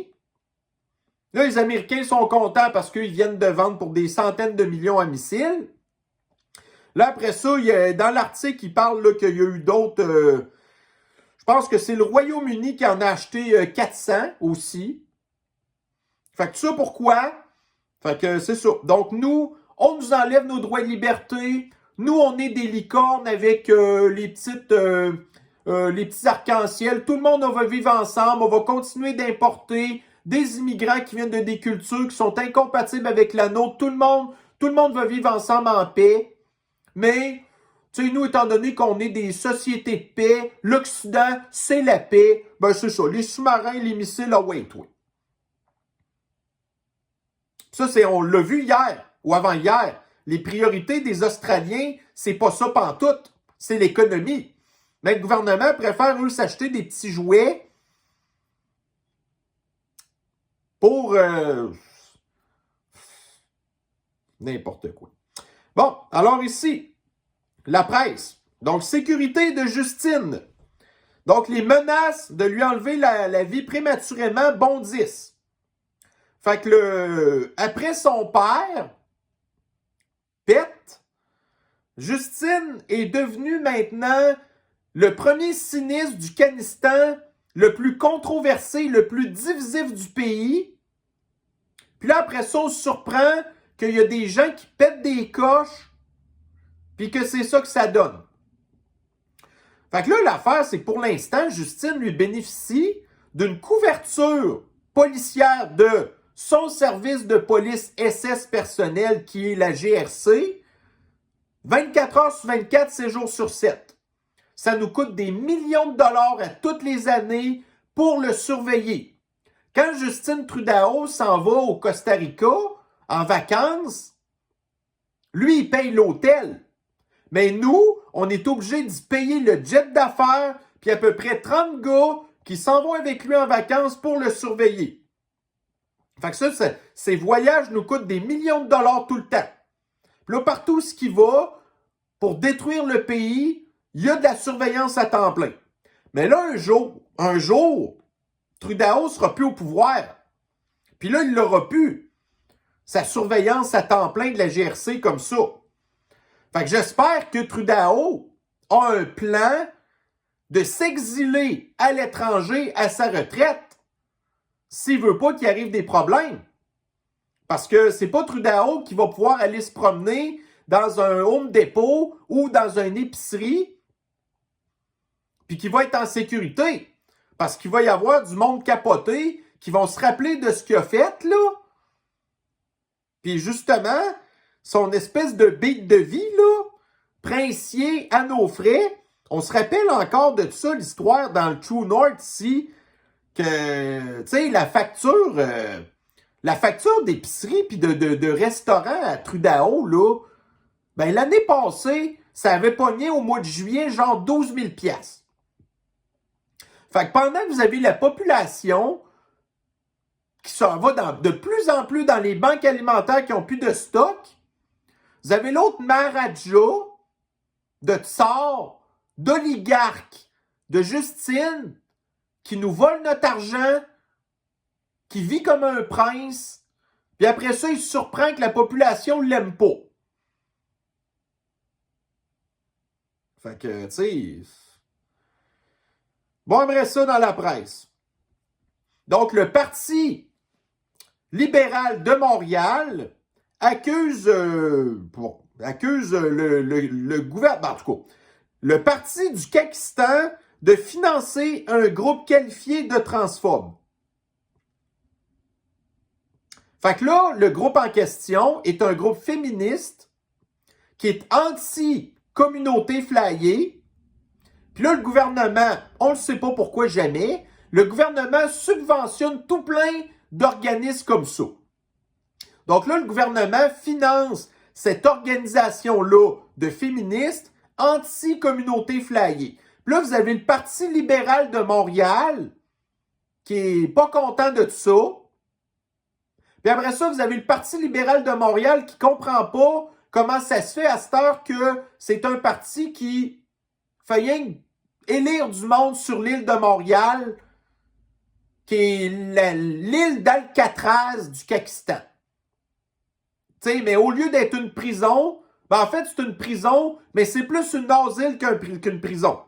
Là, les Américains sont contents parce qu'ils viennent de vendre pour des centaines de millions à missiles. Là, après ça, dans l'article, il parle qu'il y a eu d'autres... je pense que c'est le Royaume-Uni qui en a acheté 400 aussi. Fait que ça, pourquoi? Fait que c'est ça. Donc, nous, on nous enlève nos droits de liberté. Nous, on est des licornes avec les petits arcs-en-ciel. Tout le monde, on va vivre ensemble. On va continuer d'importer des immigrants qui viennent de des cultures qui sont incompatibles avec la nôtre. Tout le monde va vivre ensemble en paix. Mais, tu sais, nous, étant donné qu'on est des sociétés de paix, l'Occident, c'est la paix, ben c'est ça. Les sous-marins, les missiles, ah ouais, toi. Ça, on l'a vu hier ou avant-hier. Les priorités des Australiens, c'est pas ça pantoute. C'est l'économie. Mais le gouvernement préfère, eux, s'acheter des petits jouets pour n'importe quoi. Bon, alors ici, la presse. Donc, sécurité de Justine. Donc, les menaces de lui enlever la vie prématurément bondissent. Fait que après son père, Pete, Justine est devenue maintenant le premier sinistre du Kanistan, le plus controversé, le plus divisif du pays. Puis là, après ça, on se surprend qu'il y a des gens qui pètent des coches, puis que c'est ça que ça donne. Fait que là, l'affaire, c'est que pour l'instant, Justine lui bénéficie d'une couverture policière de son service de police SS personnel, qui est la GRC, 24 heures sur 24, 7 jours sur 7. Ça nous coûte des millions de dollars à toutes les années pour le surveiller. Quand Justin Trudeau s'en va au Costa Rica en vacances, lui, il paye l'hôtel. Mais nous, on est obligé d'y payer le jet d'affaires, puis à peu près 30 gars qui s'en vont avec lui en vacances pour le surveiller. Fait que ça, ces voyages nous coûtent des millions de dollars tout le temps. Puis là, partout ce qui va, pour détruire le pays, il y a de la surveillance à temps plein. Mais là, un jour, Trudeau sera plus au pouvoir. Puis là, il l'aura plus. Sa surveillance à temps plein de la GRC comme ça. Fait que j'espère que Trudeau a un plan de s'exiler à l'étranger à sa retraite s'il veut pas qu'il arrive des problèmes. Parce que c'est pas Trudeau qui va pouvoir aller se promener dans un Home Depot ou dans une épicerie puis qui va être en sécurité. Parce qu'il va y avoir du monde capoté qui vont se rappeler de ce qu'il a fait, là. Puis justement, son espèce de beat de vie, là, princier à nos frais, on se rappelle encore de ça, l'histoire dans le True North ici, que, tu sais, la facture d'épicerie puis de restaurant à Trudeau, là, ben l'année passée, ça avait pogné au mois de juillet genre 12 000 $. Fait que pendant que vous avez la population qui s'en va de plus en plus dans les banques alimentaires qui n'ont plus de stock, vous avez l'autre Maharaja de Tsar, d'oligarque, de Justine, qui nous vole notre argent, qui vit comme un prince, puis après ça, il se surprend que la population ne l'aime pas. Fait que, tu sais... Bon, après ça dans la presse. Donc, le Parti libéral de Montréal accuse le gouvernement, en tout cas, le Parti du Kakistan de financer un groupe qualifié de transphobes. Fait que là, le groupe en question est un groupe féministe qui est anti-communauté flyée. Puis là, le gouvernement, on ne sait pas pourquoi jamais, le gouvernement subventionne tout plein d'organismes comme ça. Donc là, le gouvernement finance cette organisation-là de féministes anti-communauté flyée. Puis là, vous avez le Parti libéral de Montréal qui est pas content de ça. Puis après ça, vous avez le Parti libéral de Montréal qui comprend pas comment ça se fait à cette heure que c'est un parti qui fait rien élire du monde sur l'île de Montréal, qui est l'île d'Alcatraz du Kakistan. Tu sais, mais au lieu d'être une prison, ben en fait, c'est une prison, mais c'est plus une asile qu'une prison.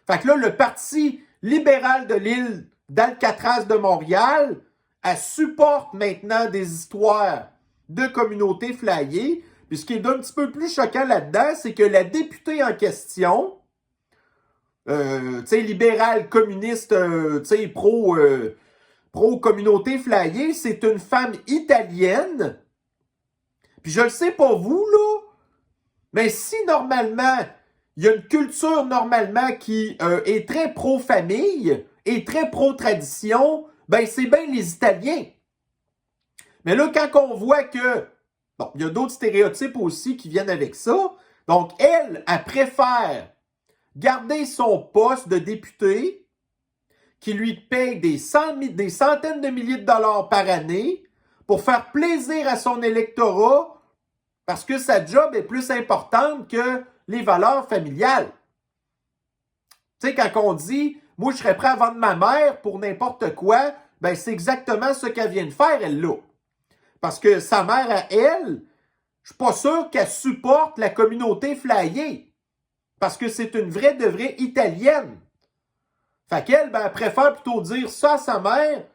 Fait que là, le Parti libéral de l'île d'Alcatraz de Montréal, elle supporte maintenant des histoires de communautés flyées. Puis ce qui est d'un petit peu plus choquant là-dedans, c'est que la députée en question, tu sais, libérale, communiste, tu sais, pro-communauté flyée, c'est une femme italienne. Puis je le sais pas vous, là, mais si normalement, il y a une culture normalement qui est très pro-famille et très pro-tradition, ben c'est bien les Italiens. Mais là, quand on voit que, bon, il y a d'autres stéréotypes aussi qui viennent avec ça, donc elle préfère garder son poste de député qui lui paye des centaines de milliers de dollars par année pour faire plaisir à son électorat parce que sa job est plus importante que les valeurs familiales. Tu sais, quand on dit « moi, je serais prêt à vendre ma mère pour n'importe quoi », ben c'est exactement ce qu'elle vient de faire, elle-là. Parce que sa mère, à elle, je suis pas sûr qu'elle supporte la communauté flyée. Parce que c'est une vraie de vraie italienne. Fait qu'elle, ben, elle préfère plutôt dire ça à sa mère,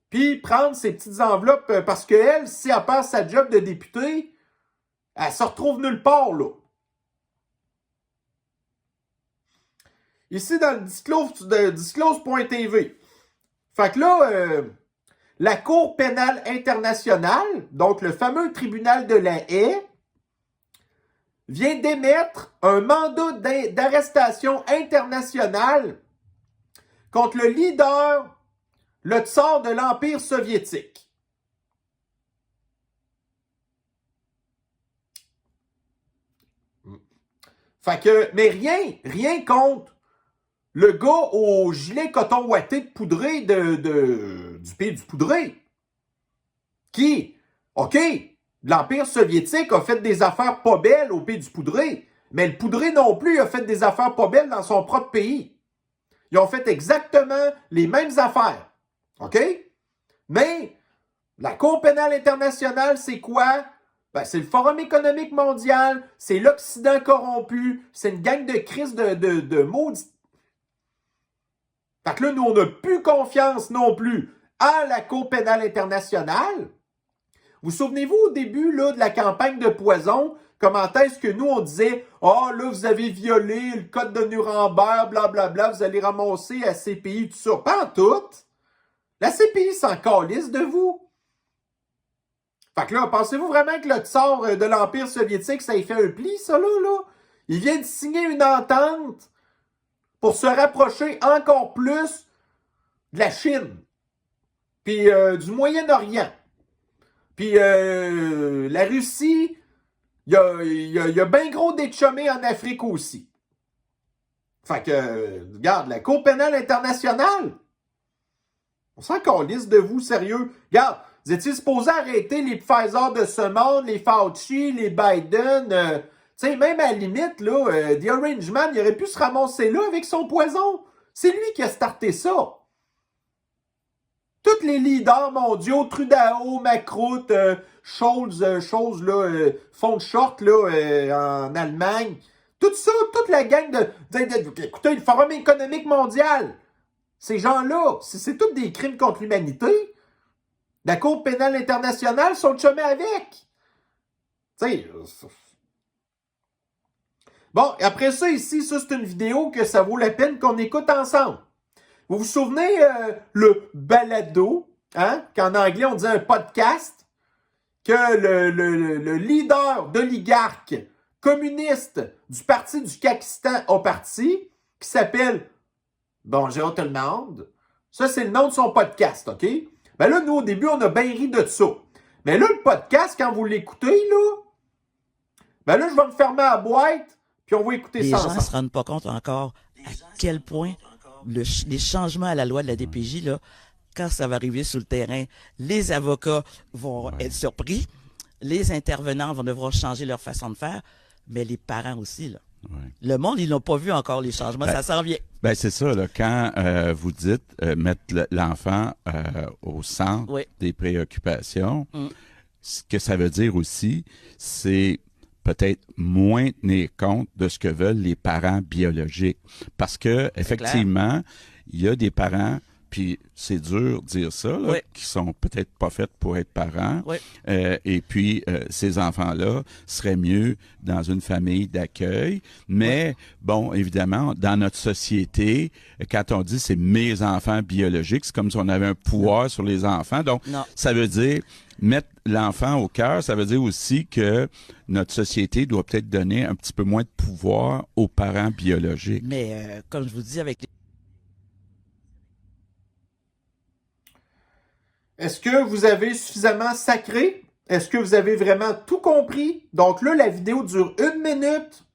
puis prendre ses petites enveloppes, parce qu'elle, si elle perd sa job de députée, elle se retrouve nulle part, là. Ici, dans le disclose.tv. Fait que là, la Cour pénale internationale, donc le fameux tribunal de la Haye, vient d'émettre un mandat d'arrestation internationale contre le leader, le tsar de l'Empire soviétique. Fait que, mais rien contre le gars au gilet coton ouaté de poudré du pays du poudré, qui, OK, l'Empire soviétique a fait des affaires pas belles au pays du poudré, mais le poudré non plus a fait des affaires pas belles dans son propre pays. Ils ont fait exactement les mêmes affaires. OK? Mais la Cour pénale internationale, c'est quoi? Ben, c'est le Forum économique mondial, c'est l'Occident corrompu, c'est une gang de crises de maudits. Fait que là, nous, on n'a plus confiance non plus à la Cour pénale internationale. Vous souvenez-vous au début là, de la campagne de poison, comment est-ce que nous, on disait « Ah, là, vous avez violé le code de Nuremberg, blablabla, vous allez ramasser à CPI, tout ça. » Pas en tout. La CPI s'en calisse de vous. Fait que là, pensez-vous vraiment que le tsar de l'Empire soviétique, ça y fait un pli, ça, là? Il vient de signer une entente pour se rapprocher encore plus de la Chine, puis du Moyen-Orient. Puis la Russie, il y a bien gros déchumés en Afrique aussi. Fait que, regarde, la Cour pénale internationale, on s'en calisse de vous, sérieux. Regarde, vous étiez supposé arrêter les Pfizer de ce monde, les Fauci, les Biden. Tu sais, même à la limite, là, The Orange Man, il aurait pu se ramasser là avec son poison. C'est lui qui a starté ça. Tous les leaders mondiaux, Trudeau, Macron, Scholz, là, font de short là, en Allemagne. Tout ça, toute la gang écoutez, le Forum économique mondial, ces gens-là, c'est tous des crimes contre l'humanité. La Cour pénale internationale sont chumés avec. Tu sais. Bon, après ça, ici, ça, c'est une vidéo que ça vaut la peine qu'on écoute ensemble. Vous vous souvenez le balado, hein, qu'en anglais on dit un podcast, que le leader d'oligarque communiste du parti du Kakistan a parti, qui s'appelle Bonjour tout le monde. Ça, c'est le nom de son podcast, OK? Ben là, nous, au début, on a bien ri de ça. Mais là, le podcast, quand vous l'écoutez, là, ben là, je vais me fermer la boîte, puis on va écouter ça ensemble. Les gens ne se rendent pas compte encore à quel point les changements à la loi de la DPJ, là, quand ça va arriver sur le terrain, les avocats vont être surpris, les intervenants vont devoir changer leur façon de faire, mais les parents aussi, là. Ouais. Le monde, ils n'ont pas vu encore les changements, ça s'en vient. Ben c'est ça, là, quand vous dites mettre l'enfant au centre des préoccupations, ce que ça veut dire aussi, c'est peut-être moins tenir compte de ce que veulent les parents biologiques. Parce que, effectivement, il y a des parents, puis c'est dur de dire ça, là, qui sont peut-être pas faits pour être parents. Et puis, ces enfants-là seraient mieux dans une famille d'accueil. Mais, bon, évidemment, dans notre société, quand on dit c'est mes enfants biologiques, c'est comme si on avait un pouvoir sur les enfants. Donc, ça veut dire mettre l'enfant au cœur, ça veut dire aussi que notre société doit peut-être donner un petit peu moins de pouvoir aux parents biologiques. Mais, comme je vous dis, avec les... Est-ce que vous avez suffisamment sacré? Est-ce que vous avez vraiment tout compris? Donc là, la vidéo dure 1 minute.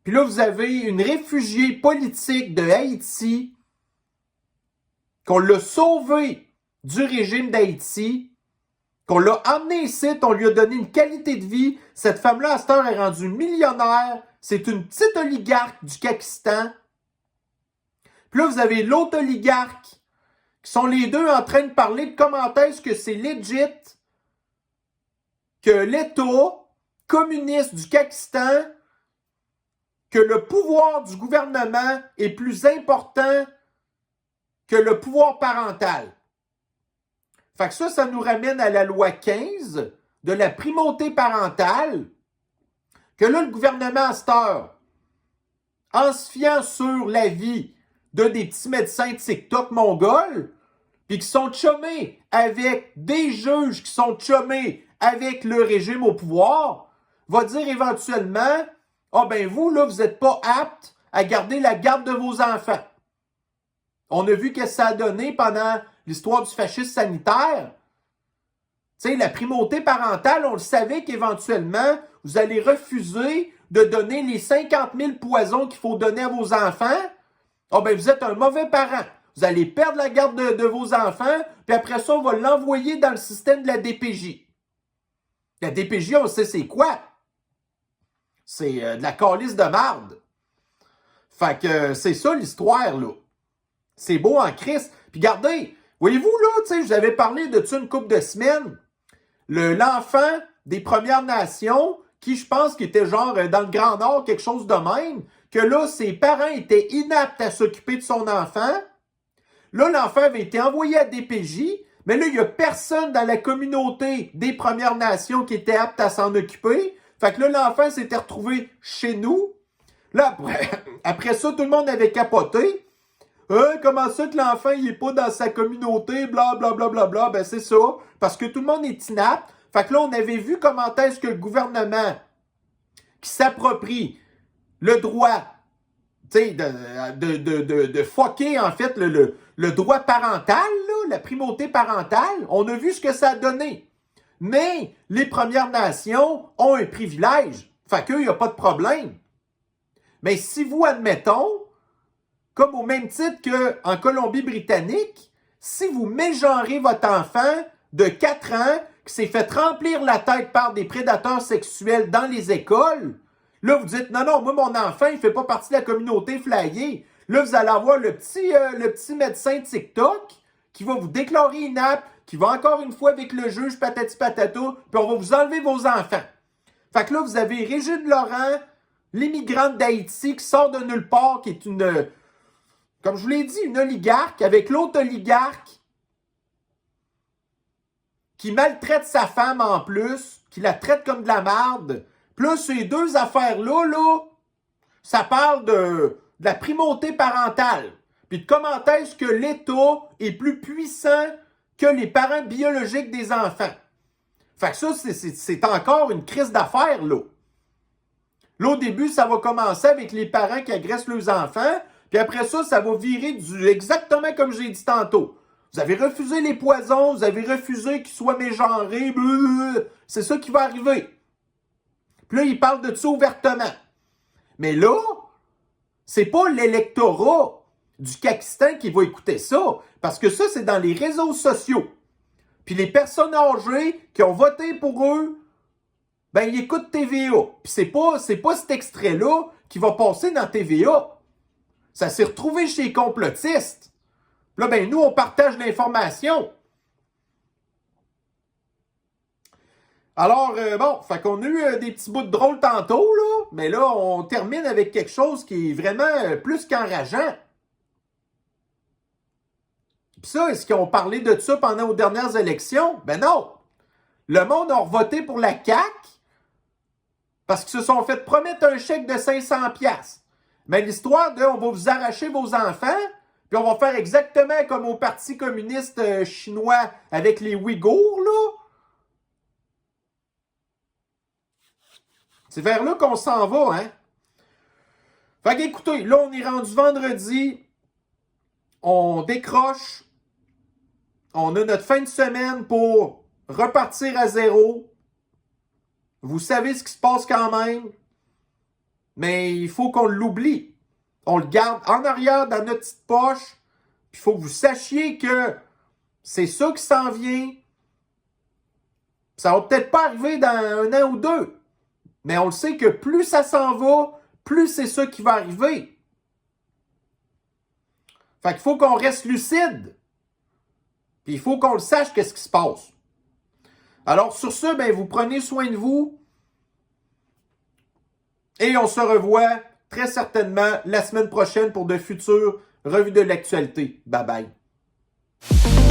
Puis là, vous avez une réfugiée politique de Haïti qu'on l'a sauvée du régime d'Haïti, qu'on l'a emmenée ici, on lui a donné une qualité de vie. Cette femme-là, à cette heure, est rendue millionnaire. C'est une petite oligarque du Kakistan. Puis là, vous avez l'autre oligarque qui sont les deux en train de parler de comment est-ce que c'est legit que l'État communiste du Kakistan, que le pouvoir du gouvernement est plus important que le pouvoir parental. Fait que ça nous ramène à la loi 15 de la primauté parentale, que là, le gouvernement, à cette heure, en se fiant sur l'avis de des petits médecins TikTok mongols, puis qui sont chummés avec des juges qui sont chummés avec le régime au pouvoir, va dire éventuellement « Ah ben vous, là, vous n'êtes pas apte à garder la garde de vos enfants. » On a vu ce que ça a donné pendant l'histoire du fascisme sanitaire. Tu sais, la primauté parentale, on le savait qu'éventuellement, vous allez refuser de donner les 50 000 poisons qu'il faut donner à vos enfants. Ah ben vous êtes un mauvais parent. Vous allez perdre la garde de vos enfants, puis après ça, on va l'envoyer dans le système de la DPJ. La DPJ, on sait c'est quoi. C'est de la calice de marde. Fait que c'est ça l'histoire, là. C'est beau en Christ. Puis regardez, voyez-vous, là, tu sais, je vous avais parlé de ça une couple de semaines. L'enfant des Premières Nations, qui je pense qu'il était genre dans le Grand Nord, quelque chose de même, que là, ses parents étaient inaptes à s'occuper de son enfant. Là, l'enfant avait été envoyé à DPJ, mais là, il n'y a personne dans la communauté des Premières Nations qui était apte à s'en occuper. Fait que là, l'enfant s'était retrouvé chez nous. Là, après ça, tout le monde avait capoté. Comment ça que l'enfant, il n'est pas dans sa communauté, blablabla, bla, bla, bla. Ben, c'est ça, parce que tout le monde est inapte. Fait que là, on avait vu comment est-ce que le gouvernement qui s'approprie le droit, tu sais, de fucker, en fait, le droit parental, là, la primauté parentale, on a vu ce que ça a donné. Mais les Premières Nations ont un privilège. Fait qu'eux, il n'y a pas de problème. Mais si vous, admettons, comme au même titre qu'en Colombie-Britannique, si vous mégenrez votre enfant de 4 ans qui s'est fait remplir la tête par des prédateurs sexuels dans les écoles, là, vous dites, non, moi, mon enfant, il ne fait pas partie de la communauté flyée. Là, vous allez avoir le petit médecin TikTok qui va vous déclarer inapte, qui va encore une fois avec le juge patati patata, puis on va vous enlever vos enfants. Fait que là, vous avez Régine Laurent, l'immigrante d'Haïti qui sort de nulle part, qui est une, comme je vous l'ai dit, une oligarque, avec l'autre oligarque qui maltraite sa femme en plus, qui la traite comme de la marde. Plus ces deux affaires-là, là, ça parle de la primauté parentale. Puis de comment est-ce que l'État est plus puissant que les parents biologiques des enfants. Fait que ça, c'est encore une crise d'affaires, là. Là, au début, ça va commencer avec les parents qui agressent leurs enfants, puis après ça, ça va virer exactement comme j'ai dit tantôt. Vous avez refusé les poisons, vous avez refusé qu'ils soient mégenrés, c'est ça qui va arriver. Puis là, ils parlent de ça ouvertement. Mais là, c'est pas l'électorat du Kakistan qui va écouter ça, parce que ça, c'est dans les réseaux sociaux. Puis les personnes âgées qui ont voté pour eux, ben, ils écoutent TVA. Puis c'est pas cet extrait-là qui va passer dans TVA. Ça s'est retrouvé chez les complotistes. Là, ben, nous, on partage l'information. Alors, bon, fait qu'on a eu des petits bouts de drôle tantôt, là, mais là, on termine avec quelque chose qui est vraiment plus qu'enrageant. Puis ça, est-ce qu'ils ont parlé de ça pendant aux dernières élections? Ben non! Le monde a voté pour la CAQ parce qu'ils se sont fait promettre un chèque de 500$. Mais l'histoire de « on va vous arracher vos enfants », puis on va faire exactement comme au Parti communiste chinois avec les Ouïghours, là. C'est vers là qu'on s'en va, hein? Fait qu'écoutez, là, on est rendu vendredi. On décroche. On a notre fin de semaine pour repartir à zéro. Vous savez ce qui se passe quand même. Mais il faut qu'on l'oublie. On le garde en arrière dans notre petite poche. Puis il faut que vous sachiez que c'est ça qui s'en vient. Ça va peut-être pas arriver dans 1 an ou 2. Mais on le sait que plus ça s'en va, plus c'est ça qui va arriver. Fait qu'il faut qu'on reste lucide. Puis il faut qu'on le sache qu'est-ce qui se passe. Alors sur ce, ben, vous prenez soin de vous. Et on se revoit très certainement la semaine prochaine pour de futures revues de l'actualité. Bye bye.